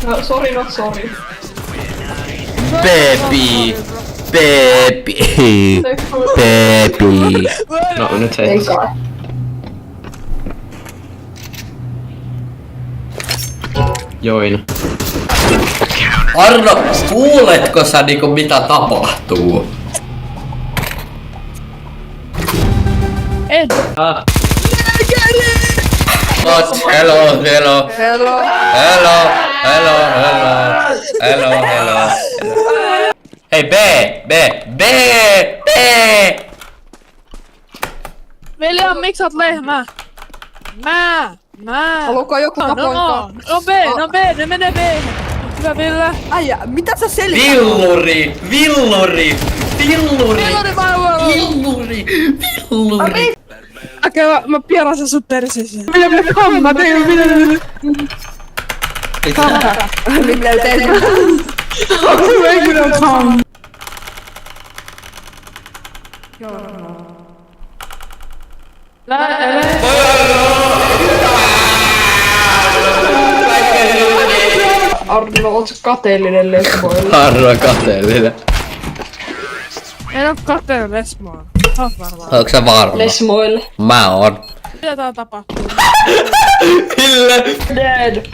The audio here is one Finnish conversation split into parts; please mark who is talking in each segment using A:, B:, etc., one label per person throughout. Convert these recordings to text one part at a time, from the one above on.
A: No, sorry not sorry.
B: Baby. Baby. Baby.
C: No nyt
A: Ei
C: ei.
A: kai.
C: Join.
B: Arno, kuuletko sä niinku mitä tapahtuu?
D: En.
C: Ah.
B: Hello, hello.
D: Hello.
B: Hello, hello, hello. Hello, hello. Hei, B, B, B, B.
D: Vilja, miksi oot lehmä? Mä.
A: Haluuko joku tapoinkaan?
D: No B, ne menee B. Hyvä Ville.
A: Äijä, mitä sä selität?
B: Villuri, villuri, villuri,
D: Villuri maailmalla.
B: villuri, villuri.
D: Okei, mä pierasen sun perseeseen. Ville, kamma, Ville.
A: Mitä teet?
D: Regular come.
A: Arno, oot sä kateellinen lesboille?
B: Arno kateellinen.
D: En oo katteella lesmoa. Oot varmaan.
B: Onko sä varma?
A: Lesmoille.
B: Mä oon.
D: Mitä tää tapahtuu?
B: Ville!
A: Dead.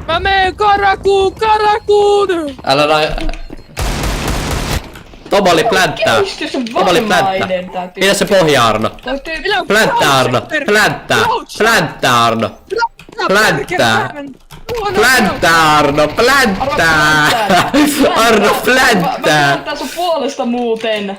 D: Mä meen karakuun!
B: Älä Tomo oli plänttää. Tomo oli plänttää. Pidä se pohja, Arno. Plänttää, Arno. Plänttää. Plänttää, Arno. Plänttää. Plänttää, Arno. Plänttää. Arno, plänttää.
A: Mä sun puolesta muuten.